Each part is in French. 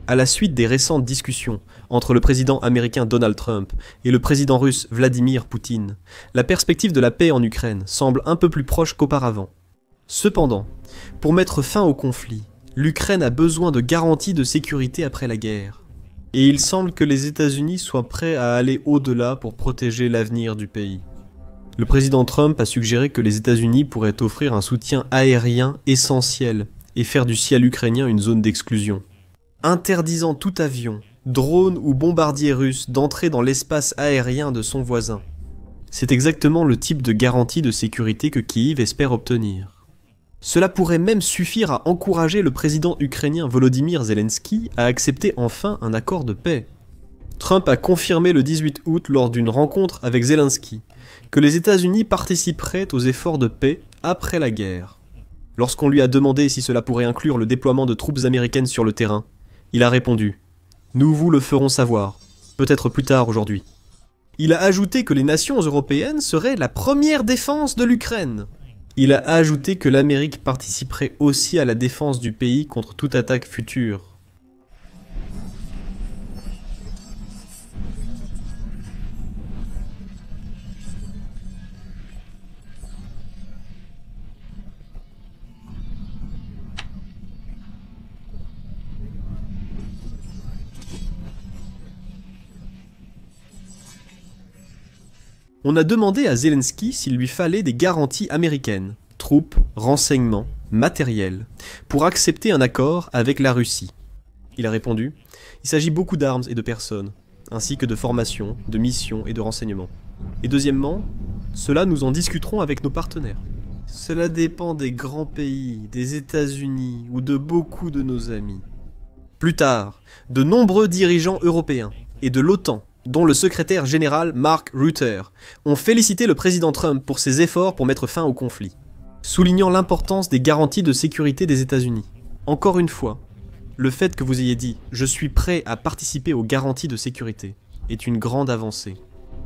À la suite des récentes discussions entre le président américain Donald Trump et le président russe Vladimir Poutine, la perspective de la paix en Ukraine semble un peu plus proche qu'auparavant. Cependant, pour mettre fin au conflit, l'Ukraine a besoin de garanties de sécurité après la guerre. Et il semble que les États-Unis soient prêts à aller au-delà pour protéger l'avenir du pays. Le président Trump a suggéré que les États-Unis pourraient offrir un soutien aérien essentiel et faire du ciel ukrainien une zone d'exclusion, interdisant tout avion, drone ou bombardier russe d'entrer dans l'espace aérien de son voisin. C'est exactement le type de garantie de sécurité que Kiev espère obtenir. Cela pourrait même suffire à encourager le président ukrainien Volodymyr Zelensky à accepter enfin un accord de paix. Trump a confirmé le 18 août lors d'une rencontre avec Zelensky que les États-Unis participeraient aux efforts de paix après la guerre. Lorsqu'on lui a demandé si cela pourrait inclure le déploiement de troupes américaines sur le terrain, il a répondu « Nous vous le ferons savoir, peut-être plus tard aujourd'hui ». Il a ajouté que les nations européennes seraient la première défense de l'Ukraine. Il a ajouté que l'Amérique participerait aussi à la défense du pays contre toute attaque future. On a demandé à Zelensky s'il lui fallait des garanties américaines, troupes, renseignements, matériel, pour accepter un accord avec la Russie. Il a répondu « Il s'agit beaucoup d'armes et de personnes, ainsi que de formation, de missions et de renseignements. Et deuxièmement, cela nous en discuterons avec nos partenaires. Cela dépend des grands pays, des États-Unis ou de beaucoup de nos amis. » Plus tard, de nombreux dirigeants européens et de l'OTAN, dont le secrétaire général Mark Rutte, ont félicité le président Trump pour ses efforts pour mettre fin au conflit, soulignant l'importance des garanties de sécurité des États-Unis. Encore une fois, le fait que vous ayez dit « je suis prêt à participer aux garanties de sécurité » est une grande avancée.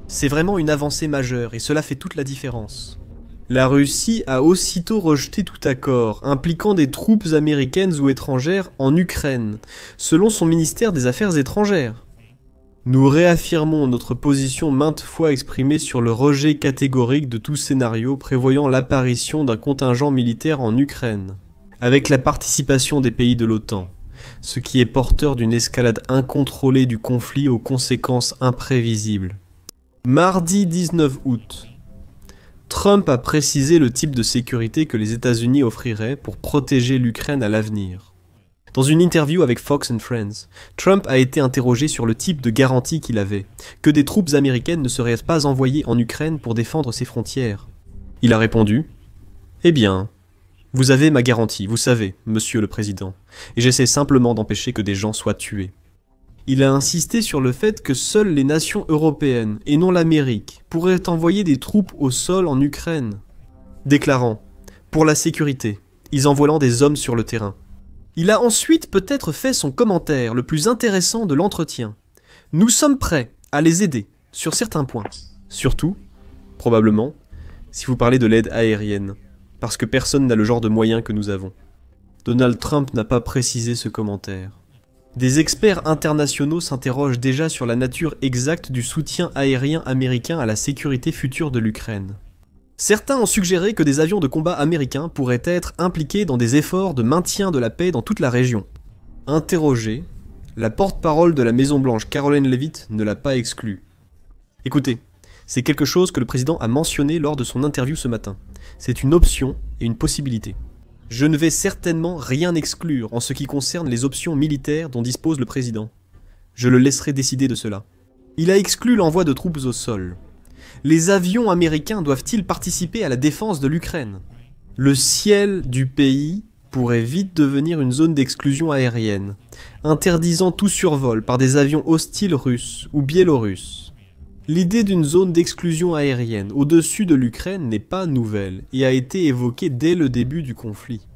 C'est vraiment une avancée majeure et cela fait toute la différence. La Russie a aussitôt rejeté tout accord impliquant des troupes américaines ou étrangères en Ukraine, selon son ministère des Affaires étrangères. Nous réaffirmons notre position maintes fois exprimée sur le rejet catégorique de tout scénario prévoyant l'apparition d'un contingent militaire en Ukraine, avec la participation des pays de l'OTAN, ce qui est porteur d'une escalade incontrôlée du conflit aux conséquences imprévisibles. Mardi 19 août, Trump a précisé le type de sécurité que les États-Unis offriraient pour protéger l'Ukraine à l'avenir. Dans une interview avec Fox and Friends, Trump a été interrogé sur le type de garantie qu'il avait, que des troupes américaines ne seraient pas envoyées en Ukraine pour défendre ses frontières. Il a répondu « Eh bien, vous avez ma garantie, vous savez, monsieur le président, et j'essaie simplement d'empêcher que des gens soient tués. » Il a insisté sur le fait que seules les nations européennes, et non l'Amérique, pourraient envoyer des troupes au sol en Ukraine, déclarant « Pour la sécurité, ils envoient des hommes sur le terrain. » Il a ensuite peut-être fait son commentaire le plus intéressant de l'entretien. Nous sommes prêts à les aider sur certains points. Surtout, probablement, si vous parlez de l'aide aérienne, parce que personne n'a le genre de moyens que nous avons. Donald Trump n'a pas précisé ce commentaire. Des experts internationaux s'interrogent déjà sur la nature exacte du soutien aérien américain à la sécurité future de l'Ukraine. Certains ont suggéré que des avions de combat américains pourraient être impliqués dans des efforts de maintien de la paix dans toute la région. Interrogée, la porte-parole de la Maison-Blanche Caroline Leavitt ne l'a pas exclu. Écoutez, c'est quelque chose que le président a mentionné lors de son interview ce matin. C'est une option et une possibilité. Je ne vais certainement rien exclure en ce qui concerne les options militaires dont dispose le président. Je le laisserai décider de cela. Il a exclu l'envoi de troupes au sol. Les avions américains doivent-ils participer à la défense de l'Ukraine? Le ciel du pays pourrait vite devenir une zone d'exclusion aérienne, interdisant tout survol par des avions hostiles russes ou biélorusses. L'idée d'une zone d'exclusion aérienne au-dessus de l'Ukraine n'est pas nouvelle et a été évoquée dès le début du conflit.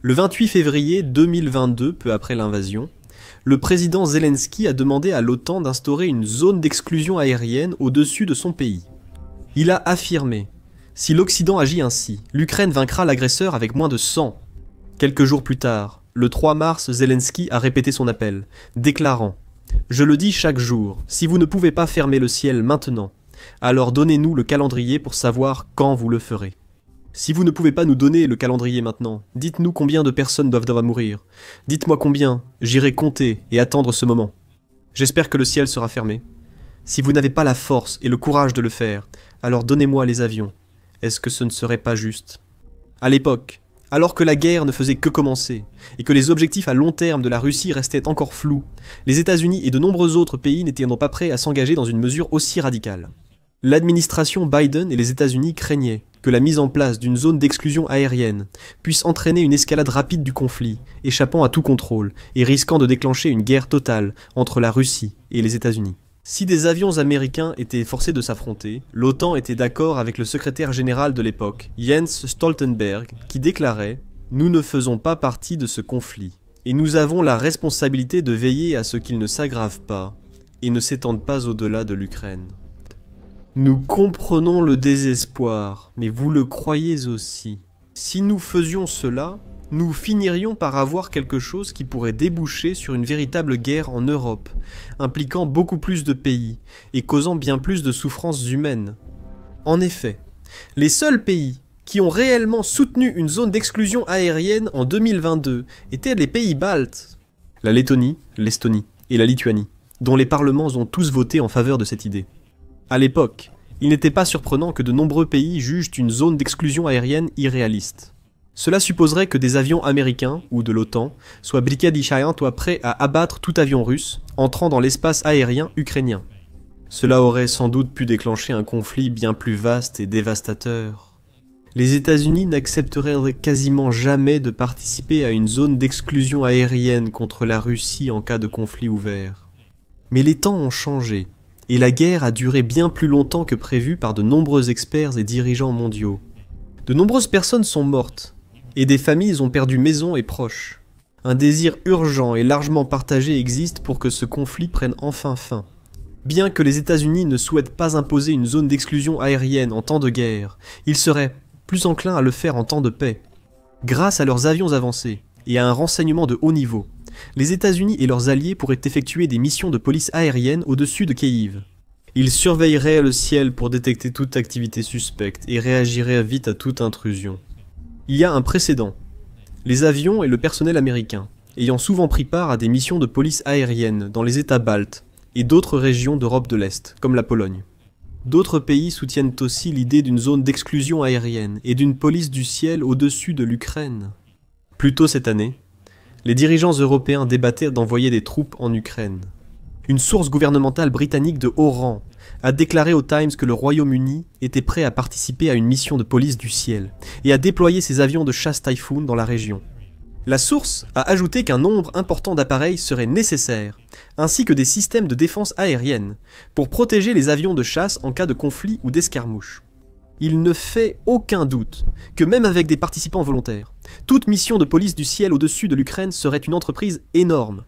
Le 28 février 2022, peu après l'invasion, le président Zelensky a demandé à l'OTAN d'instaurer une zone d'exclusion aérienne au-dessus de son pays. Il a affirmé « Si l'Occident agit ainsi, l'Ukraine vaincra l'agresseur avec moins de sang ». Quelques jours plus tard, le 3 mars, Zelensky a répété son appel, déclarant « Je le dis chaque jour, si vous ne pouvez pas fermer le ciel maintenant, alors donnez-nous le calendrier pour savoir quand vous le ferez. Si vous ne pouvez pas nous donner le calendrier maintenant, dites-nous combien de personnes doivent mourir. Dites-moi combien, j'irai compter et attendre ce moment. J'espère que le ciel sera fermé. Si vous n'avez pas la force et le courage de le faire, alors donnez-moi les avions. Est-ce que ce ne serait pas juste ?» À l'époque, alors que la guerre ne faisait que commencer, et que les objectifs à long terme de la Russie restaient encore flous, les États-Unis et de nombreux autres pays n'étaient donc pas prêts à s'engager dans une mesure aussi radicale. L'administration Biden et les États-Unis craignaient que la mise en place d'une zone d'exclusion aérienne puisse entraîner une escalade rapide du conflit, échappant à tout contrôle et risquant de déclencher une guerre totale entre la Russie et les États-Unis. Si des avions américains étaient forcés de s'affronter, l'OTAN était d'accord avec le secrétaire général de l'époque, Jens Stoltenberg, qui déclarait « Nous ne faisons pas partie de ce conflit, et nous avons la responsabilité de veiller à ce qu'il ne s'aggrave pas et ne s'étende pas au-delà de l'Ukraine. » Nous comprenons le désespoir, mais vous le croyez aussi. Si nous faisions cela, nous finirions par avoir quelque chose qui pourrait déboucher sur une véritable guerre en Europe, impliquant beaucoup plus de pays et causant bien plus de souffrances humaines. En effet, les seuls pays qui ont réellement soutenu une zone d'exclusion aérienne en 2022 étaient les pays baltes, la Lettonie, l'Estonie et la Lituanie, dont les parlements ont tous voté en faveur de cette idée. À l'époque, il n'était pas surprenant que de nombreux pays jugent une zone d'exclusion aérienne irréaliste. Cela supposerait que des avions américains, ou de l'OTAN, soient prêts à abattre tout avion russe, entrant dans l'espace aérien ukrainien. Cela aurait sans doute pu déclencher un conflit bien plus vaste et dévastateur. Les États-Unis n'accepteraient quasiment jamais de participer à une zone d'exclusion aérienne contre la Russie en cas de conflit ouvert. Mais les temps ont changé. Et la guerre a duré bien plus longtemps que prévu par de nombreux experts et dirigeants mondiaux. De nombreuses personnes sont mortes, et des familles ont perdu maisons et proches. Un désir urgent et largement partagé existe pour que ce conflit prenne enfin fin. Bien que les États-Unis ne souhaitent pas imposer une zone d'exclusion aérienne en temps de guerre, ils seraient plus enclins à le faire en temps de paix. Grâce à leurs avions avancés et à un renseignement de haut niveau, les États-Unis et leurs alliés pourraient effectuer des missions de police aérienne au-dessus de Kiev. Ils surveilleraient le ciel pour détecter toute activité suspecte et réagiraient vite à toute intrusion. Il y a un précédent. Les avions et le personnel américain, ayant souvent pris part à des missions de police aérienne dans les États baltes et d'autres régions d'Europe de l'Est, comme la Pologne. D'autres pays soutiennent aussi l'idée d'une zone d'exclusion aérienne et d'une police du ciel au-dessus de l'Ukraine. Plus tôt cette année, les dirigeants européens débattaient d'envoyer des troupes en Ukraine. Une source gouvernementale britannique de haut rang a déclaré au Times que le Royaume-Uni était prêt à participer à une mission de police du ciel et à déployer ses avions de chasse Typhoon dans la région. La source a ajouté qu'un nombre important d'appareils serait nécessaire, ainsi que des systèmes de défense aérienne, pour protéger les avions de chasse en cas de conflit ou d'escarmouche. Il ne fait aucun doute que même avec des participants volontaires, toute mission de police du ciel au-dessus de l'Ukraine serait une entreprise énorme.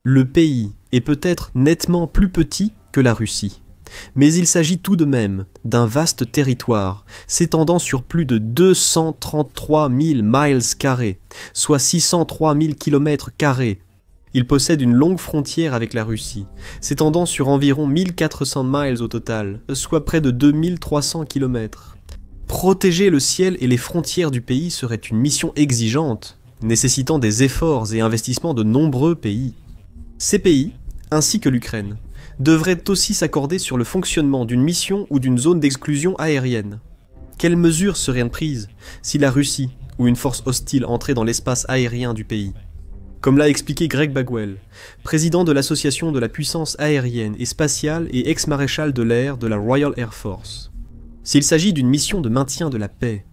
Le pays est peut-être nettement plus petit que la Russie, mais il s'agit tout de même d'un vaste territoire s'étendant sur plus de 233 000 miles carrés, soit 603 000 km carrés. Il possède une longue frontière avec la Russie, s'étendant sur environ 1400 miles au total, soit près de 2300 km. Protéger le ciel et les frontières du pays serait une mission exigeante, nécessitant des efforts et investissements de nombreux pays. Ces pays, ainsi que l'Ukraine, devraient aussi s'accorder sur le fonctionnement d'une mission ou d'une zone d'exclusion aérienne. Quelles mesures seraient prises si la Russie ou une force hostile entrait dans l'espace aérien du pays ? Comme l'a expliqué Greg Bagwell, président de l'association de la puissance aérienne et spatiale et ex-maréchal de l'air de la Royal Air Force. S'il s'agit d'une mission de maintien de la paix,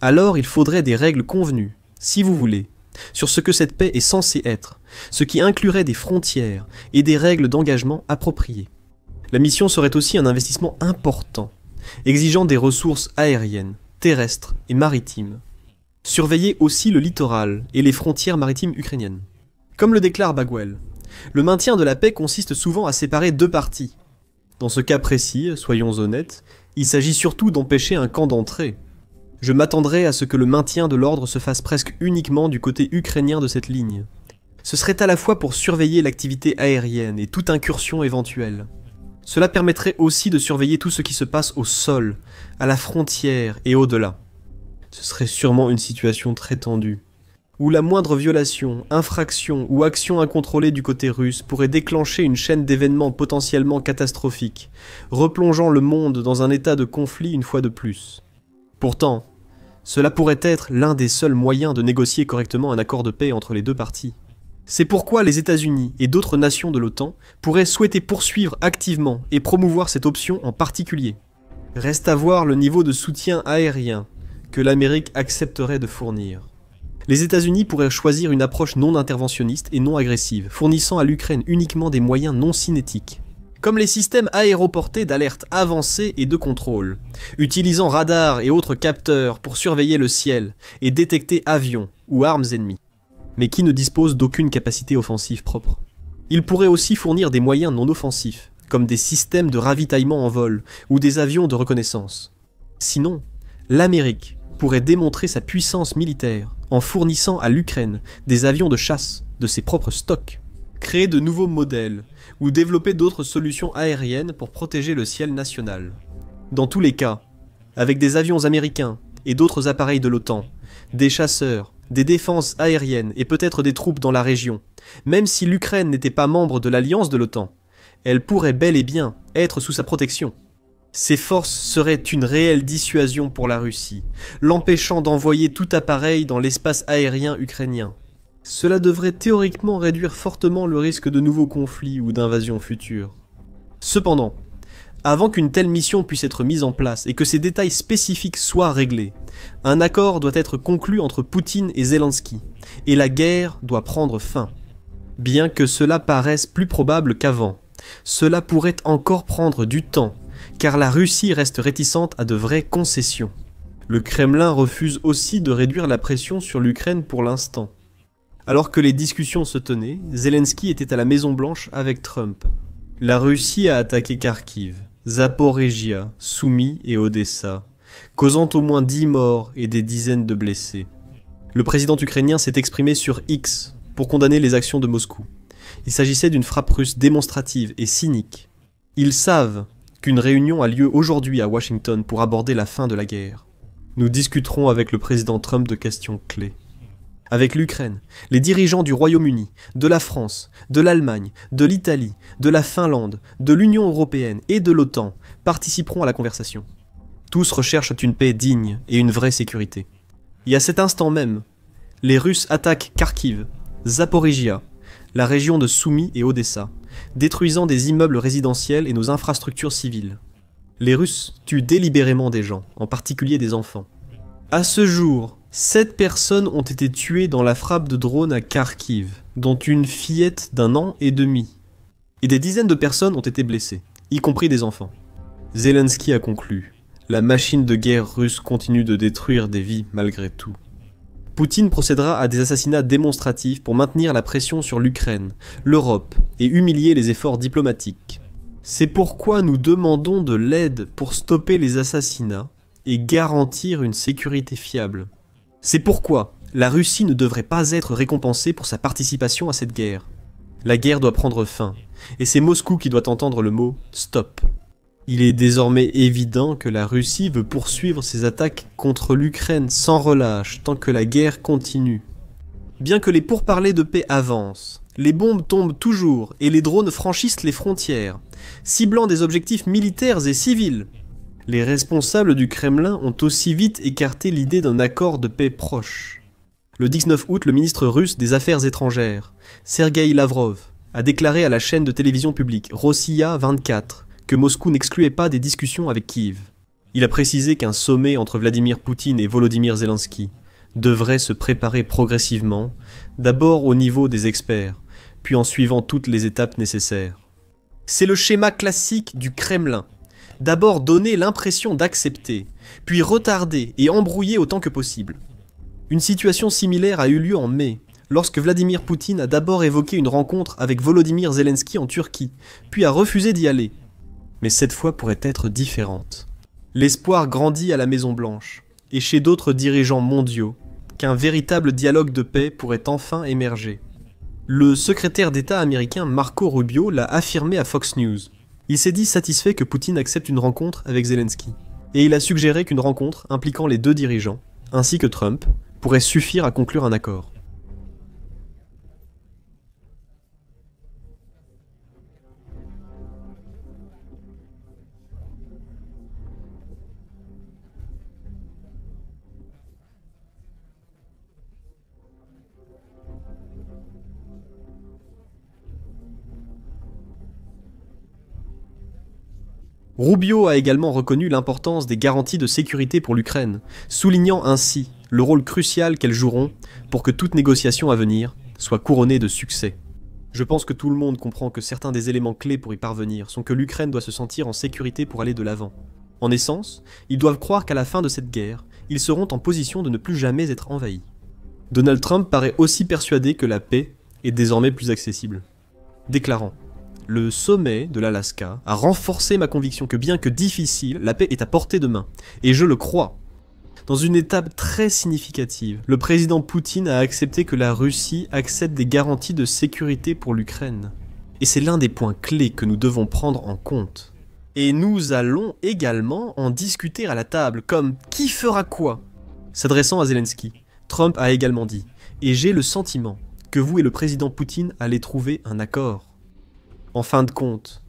alors il faudrait des règles convenues, si vous voulez, sur ce que cette paix est censée être, ce qui inclurait des frontières et des règles d'engagement appropriées. La mission serait aussi un investissement important, exigeant des ressources aériennes, terrestres et maritimes. Surveiller aussi le littoral et les frontières maritimes ukrainiennes. Comme le déclare Bagwell, le maintien de la paix consiste souvent à séparer deux parties. Dans ce cas précis, soyons honnêtes, il s'agit surtout d'empêcher un camp d'entrée. Je m'attendrais à ce que le maintien de l'ordre se fasse presque uniquement du côté ukrainien de cette ligne. Ce serait à la fois pour surveiller l'activité aérienne et toute incursion éventuelle. Cela permettrait aussi de surveiller tout ce qui se passe au sol, à la frontière et au-delà. Ce serait sûrement une situation très tendue, où la moindre violation, infraction ou action incontrôlée du côté russe pourrait déclencher une chaîne d'événements potentiellement catastrophiques, replongeant le monde dans un état de conflit une fois de plus. Pourtant, cela pourrait être l'un des seuls moyens de négocier correctement un accord de paix entre les deux parties. C'est pourquoi les États-Unis et d'autres nations de l'OTAN pourraient souhaiter poursuivre activement et promouvoir cette option en particulier. Reste à voir le niveau de soutien aérien que l'Amérique accepterait de fournir. Les États-Unis pourraient choisir une approche non interventionniste et non agressive, fournissant à l'Ukraine uniquement des moyens non cinétiques, comme les systèmes aéroportés d'alerte avancée et de contrôle, utilisant radars et autres capteurs pour surveiller le ciel et détecter avions ou armes ennemies, mais qui ne disposent d'aucune capacité offensive propre. Ils pourraient aussi fournir des moyens non offensifs, comme des systèmes de ravitaillement en vol ou des avions de reconnaissance. Sinon, l'Amérique pourrait démontrer sa puissance militaire en fournissant à l'Ukraine des avions de chasse de ses propres stocks, créer de nouveaux modèles ou développer d'autres solutions aériennes pour protéger le ciel national. Dans tous les cas, avec des avions américains et d'autres appareils de l'OTAN, des chasseurs, des défenses aériennes et peut-être des troupes dans la région, même si l'Ukraine n'était pas membre de l'alliance de l'OTAN, elle pourrait bel et bien être sous sa protection. Ces forces seraient une réelle dissuasion pour la Russie, l'empêchant d'envoyer tout appareil dans l'espace aérien ukrainien. Cela devrait théoriquement réduire fortement le risque de nouveaux conflits ou d'invasions futures. Cependant, avant qu'une telle mission puisse être mise en place et que ces détails spécifiques soient réglés, un accord doit être conclu entre Poutine et Zelensky, et la guerre doit prendre fin. Bien que cela paraisse plus probable qu'avant, cela pourrait encore prendre du temps, car la Russie reste réticente à de vraies concessions. Le Kremlin refuse aussi de réduire la pression sur l'Ukraine pour l'instant. Alors que les discussions se tenaient, Zelensky était à la Maison-Blanche avec Trump. La Russie a attaqué Kharkiv, Zaporijia, Soumy et Odessa, causant au moins 10 morts et des dizaines de blessés. Le président ukrainien s'est exprimé sur X pour condamner les actions de Moscou. Il s'agissait d'une frappe russe démonstrative et cynique. Ils savent qu'une réunion a lieu aujourd'hui à Washington pour aborder la fin de la guerre. Nous discuterons avec le président Trump de questions clés. Avec l'Ukraine, les dirigeants du Royaume-Uni, de la France, de l'Allemagne, de l'Italie, de la Finlande, de l'Union européenne et de l'OTAN participeront à la conversation. Tous recherchent une paix digne et une vraie sécurité. Et à cet instant même, les Russes attaquent Kharkiv, Zaporijia, la région de Soumy et Odessa, détruisant des immeubles résidentiels et nos infrastructures civiles. Les Russes tuent délibérément des gens, en particulier des enfants. À ce jour, 7 personnes ont été tuées dans la frappe de drone à Kharkiv, dont une fillette d'1 an et demi. Et des dizaines de personnes ont été blessées, y compris des enfants. Zelensky a conclu. La machine de guerre russe continue de détruire des vies malgré tout. Poutine procédera à des assassinats démonstratifs pour maintenir la pression sur l'Ukraine, l'Europe et humilier les efforts diplomatiques. C'est pourquoi nous demandons de l'aide pour stopper les assassinats et garantir une sécurité fiable. C'est pourquoi la Russie ne devrait pas être récompensée pour sa participation à cette guerre. La guerre doit prendre fin, et c'est Moscou qui doit entendre le mot « stop ». Il est désormais évident que la Russie veut poursuivre ses attaques contre l'Ukraine sans relâche tant que la guerre continue. Bien que les pourparlers de paix avancent, les bombes tombent toujours et les drones franchissent les frontières, ciblant des objectifs militaires et civils. Les responsables du Kremlin ont aussi vite écarté l'idée d'un accord de paix proche. Le 19 août, le ministre russe des Affaires étrangères, Sergueï Lavrov, a déclaré à la chaîne de télévision publique Rossiya 24 que Moscou n'excluait pas des discussions avec Kiev. Il a précisé qu'un sommet entre Vladimir Poutine et Volodymyr Zelensky devrait se préparer progressivement, d'abord au niveau des experts, puis en suivant toutes les étapes nécessaires. C'est le schéma classique du Kremlin. D'abord donner l'impression d'accepter, puis retarder et embrouiller autant que possible. Une situation similaire a eu lieu en mai, lorsque Vladimir Poutine a d'abord évoqué une rencontre avec Volodymyr Zelensky en Turquie, puis a refusé d'y aller. Mais cette fois pourrait être différente. L'espoir grandit à la Maison-Blanche. et chez d'autres dirigeants mondiaux, qu'un véritable dialogue de paix pourrait enfin émerger. Le secrétaire d'État américain Marco Rubio l'a affirmé à Fox News. Il s'est dit satisfait que Poutine accepte une rencontre avec Zelensky, et il a suggéré qu'une rencontre impliquant les deux dirigeants, ainsi que Trump, pourrait suffire à conclure un accord. Rubio a également reconnu l'importance des garanties de sécurité pour l'Ukraine, soulignant ainsi le rôle crucial qu'elles joueront pour que toute négociation à venir soit couronnée de succès. Je pense que tout le monde comprend que certains des éléments clés pour y parvenir sont que l'Ukraine doit se sentir en sécurité pour aller de l'avant. En essence, ils doivent croire qu'à la fin de cette guerre, ils seront en position de ne plus jamais être envahis. Donald Trump paraît aussi persuadé que la paix est désormais plus accessible, déclarant: le sommet de l'Alaska a renforcé ma conviction que bien que difficile, la paix est à portée de main. Et je le crois. Dans une étape très significative, le président Poutine a accepté que la Russie accède des garanties de sécurité pour l'Ukraine. Et c'est l'un des points clés que nous devons prendre en compte. Et nous allons également en discuter à la table, comme qui fera quoi. S'adressant à Zelensky, Trump a également dit « Et j'ai le sentiment que vous et le président Poutine allez trouver un accord. » En fin de compte,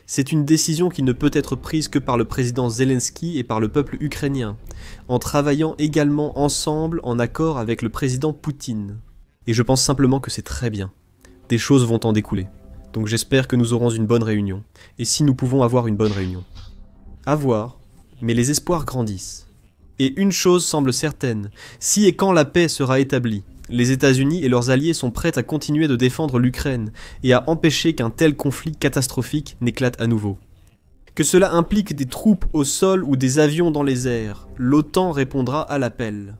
c'est une décision qui ne peut être prise que par le président Zelensky et par le peuple ukrainien, en travaillant également ensemble en accord avec le président Poutine. Et je pense simplement que c'est très bien. Des choses vont en découler. Donc j'espère que nous aurons une bonne réunion. Et si nous pouvons avoir une bonne réunion. À voir, mais les espoirs grandissent. Et une chose semble certaine, si et quand la paix sera établie, les États-Unis et leurs alliés sont prêts à continuer de défendre l'Ukraine et à empêcher qu'un tel conflit catastrophique n'éclate à nouveau. Que cela implique des troupes au sol ou des avions dans les airs, l'OTAN répondra à l'appel.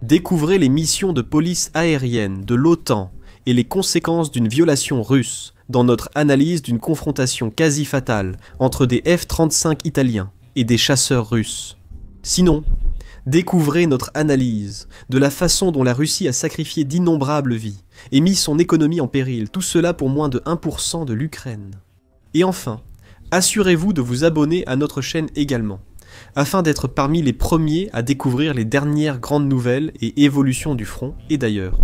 Découvrez les missions de police aérienne de l'OTAN et les conséquences d'une violation russe dans notre analyse d'une confrontation quasi fatale entre des F-35 italiens et des chasseurs russes. Sinon, découvrez notre analyse de la façon dont la Russie a sacrifié d'innombrables vies et mis son économie en péril, tout cela pour moins de 1% de l'Ukraine. Et enfin, assurez-vous de vous abonner à notre chaîne également, afin d'être parmi les premiers à découvrir les dernières grandes nouvelles et évolutions du front et d'ailleurs.